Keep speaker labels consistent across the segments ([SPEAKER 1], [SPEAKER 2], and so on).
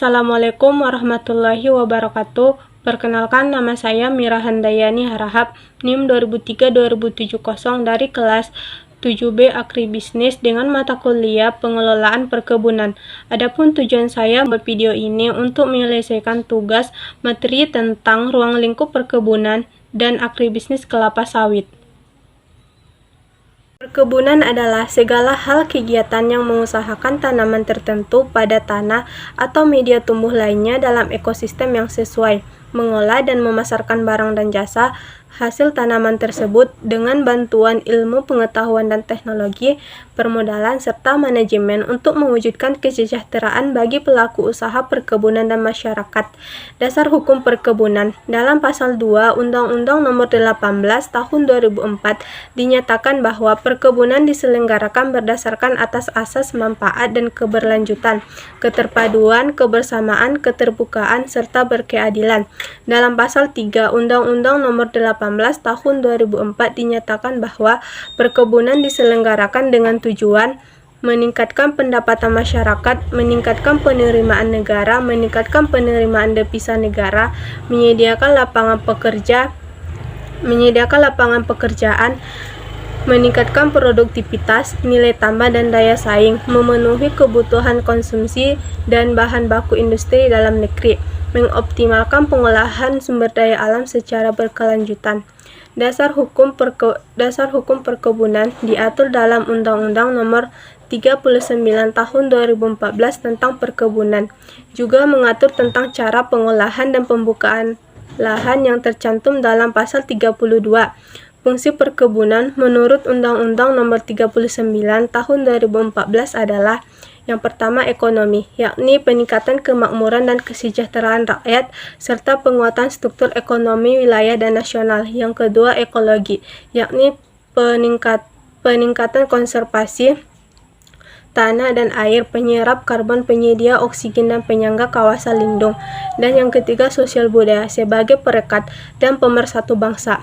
[SPEAKER 1] Assalamualaikum warahmatullahi wabarakatuh. Perkenalkan, nama saya Mira Handayani Harahap, NIM 2003-2070 dari kelas 7B Agribisnis dengan mata kuliah Pengelolaan Perkebunan. Adapun tujuan saya membuat video ini untuk menyelesaikan tugas materi tentang ruang lingkup perkebunan dan agribisnis kelapa sawit. Perkebunan adalah segala hal kegiatan yang mengusahakan tanaman tertentu pada tanah atau media tumbuh lainnya dalam ekosistem yang sesuai, mengolah dan memasarkan barang dan jasa hasil tanaman tersebut dengan bantuan ilmu pengetahuan dan teknologi, permodalan, serta manajemen untuk mewujudkan kesejahteraan bagi pelaku usaha perkebunan dan masyarakat. Dasar hukum perkebunan dalam pasal 2 Undang-Undang Nomor 18 Tahun 2004 dinyatakan bahwa perkebunan diselenggarakan berdasarkan atas asas manfaat dan keberlanjutan, keterpaduan, kebersamaan, keterbukaan, serta berkeadilan. Dalam pasal 3 Undang-Undang Nomor 18 Tahun 2004 dinyatakan bahwa perkebunan diselenggarakan dengan tujuan meningkatkan pendapatan masyarakat, meningkatkan penerimaan negara, meningkatkan penerimaan devisa negara, menyediakan lapangan pekerjaan, meningkatkan produktivitas, nilai tambah dan daya saing, memenuhi kebutuhan konsumsi dan bahan baku industri dalam negeri, mengoptimalkan pengolahan sumber daya alam secara berkelanjutan. Dasar hukum perkebunan diatur dalam Undang-Undang Nomor 39 Tahun 2014 tentang perkebunan. Juga mengatur tentang cara pengolahan dan pembukaan lahan yang tercantum dalam pasal 32. Fungsi perkebunan menurut Undang-Undang Nomor 39 Tahun 2014 adalah: yang pertama, ekonomi, yakni peningkatan kemakmuran dan kesejahteraan rakyat, serta penguatan struktur ekonomi wilayah dan nasional. Yang kedua, ekologi, yakni peningkatan konservasi tanah dan air, penyerap karbon, penyedia oksigen, dan penyangga kawasan lindung. Dan yang ketiga, sosial budaya, sebagai perekat dan pemersatu bangsa.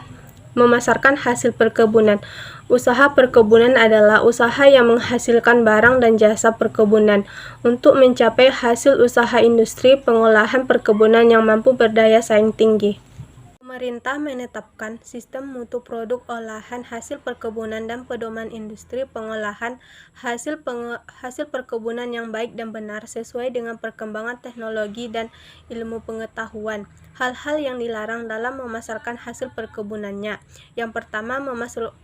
[SPEAKER 1] Memasarkan hasil perkebunan. Usaha perkebunan adalah usaha yang menghasilkan barang dan jasa perkebunan untuk mencapai hasil usaha industri pengolahan perkebunan yang mampu berdaya saing tinggi. Pemerintah menetapkan sistem mutu produk olahan hasil perkebunan dan pedoman industri pengolahan hasil perkebunan yang baik dan benar sesuai dengan perkembangan teknologi dan ilmu pengetahuan. Hal-hal yang dilarang dalam memasarkan hasil perkebunannya. Yang pertama,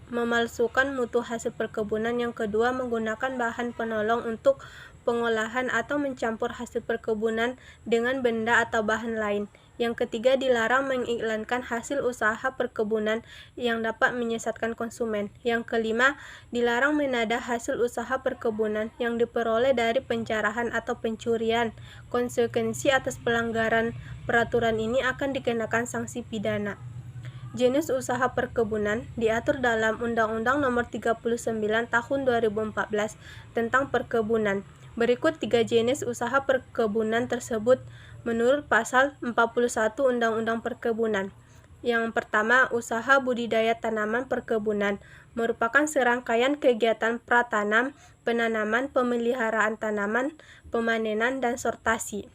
[SPEAKER 1] memalsukan mutu hasil perkebunan. Yang kedua, menggunakan bahan penolong untuk pengolahan atau mencampur hasil perkebunan dengan benda atau bahan lain. Yang ketiga, dilarang mengiklankan hasil usaha perkebunan yang dapat menyesatkan konsumen. Yang kelima, dilarang menada hasil usaha perkebunan yang diperoleh dari pencerahan atau pencurian. Konsekuensi atas pelanggaran peraturan ini akan dikenakan sanksi pidana. Jenis usaha perkebunan diatur dalam Undang-Undang Nomor 39 Tahun 2014 tentang perkebunan. Berikut 3 jenis usaha perkebunan tersebut menurut pasal 41 Undang-Undang Perkebunan. Yang pertama, usaha budidaya tanaman perkebunan merupakan serangkaian kegiatan pratanam, penanaman, pemeliharaan tanaman, pemanenan, dan sortasi.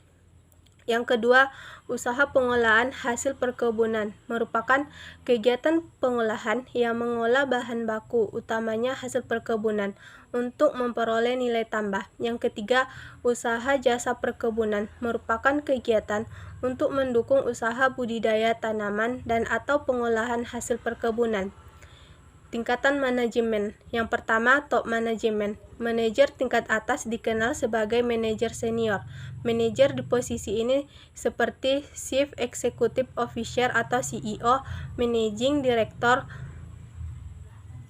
[SPEAKER 1] Yang kedua, usaha pengolahan hasil perkebunan merupakan kegiatan pengolahan yang mengolah bahan baku, utamanya hasil perkebunan, untuk memperoleh nilai tambah. Yang ketiga, usaha jasa perkebunan merupakan kegiatan untuk mendukung usaha budidaya tanaman dan atau pengolahan hasil perkebunan. Tingkatan manajemen. Yang pertama, top manajemen. Manajer tingkat atas dikenal sebagai manajer senior. Manajer di posisi ini seperti Chief Executive Officer atau CEO, Managing Director,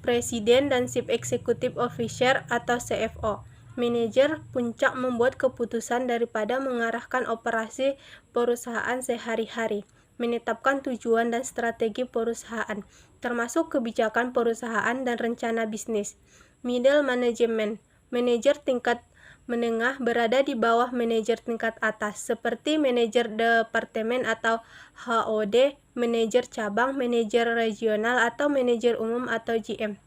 [SPEAKER 1] Presiden, dan Chief Executive Officer atau CFO. Manajer puncak membuat keputusan daripada mengarahkan operasi perusahaan sehari-hari, menetapkan tujuan dan strategi perusahaan, termasuk kebijakan perusahaan dan rencana bisnis. Middle management, manajer tingkat menengah berada di bawah manajer tingkat atas, seperti manajer departemen atau HOD, manajer cabang, manajer regional, atau manajer umum atau GM.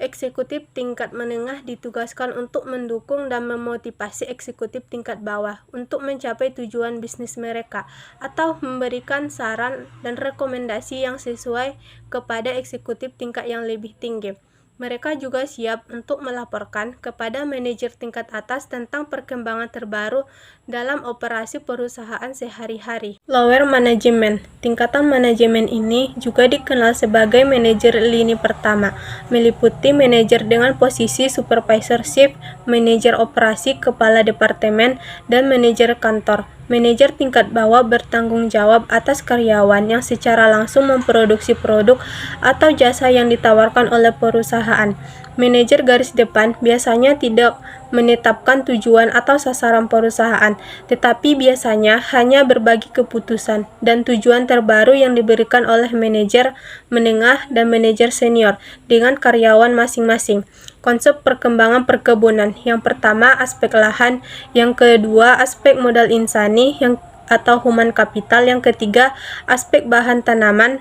[SPEAKER 1] Eksekutif tingkat menengah ditugaskan untuk mendukung dan memotivasi eksekutif tingkat bawah untuk mencapai tujuan bisnis mereka, atau memberikan saran dan rekomendasi yang sesuai kepada eksekutif tingkat yang lebih tinggi. Mereka juga siap untuk melaporkan kepada manajer tingkat atas tentang perkembangan terbaru dalam operasi perusahaan sehari-hari. Lower management. Tingkatan manajemen ini juga dikenal sebagai manajer lini pertama, meliputi manajer dengan posisi supervisorship, manajer operasi, kepala departemen, dan manajer kantor. Manajer tingkat bawah bertanggung jawab atas karyawan yang secara langsung memproduksi produk atau jasa yang ditawarkan oleh perusahaan. Manajer garis depan biasanya tidak menetapkan tujuan atau sasaran perusahaan, tetapi biasanya hanya berbagi keputusan dan tujuan terbaru yang diberikan oleh manajer menengah dan manajer senior dengan karyawan masing-masing. Konsep perkembangan perkebunan. Yang pertama, aspek lahan. Yang kedua, aspek modal insani atau human capital. Yang ketiga, aspek bahan tanaman.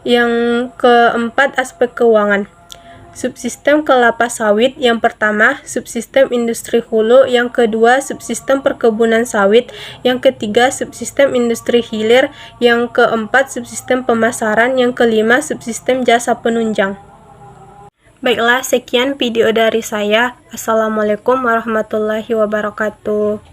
[SPEAKER 1] Yang keempat, aspek keuangan. Subsistem kelapa sawit. Yang pertama, subsistem industri hulu. Yang kedua, subsistem perkebunan sawit. Yang ketiga, subsistem industri hilir. Yang keempat, subsistem pemasaran. Yang kelima, subsistem jasa penunjang. Baiklah, sekian video dari saya. Assalamualaikum warahmatullahi wabarakatuh.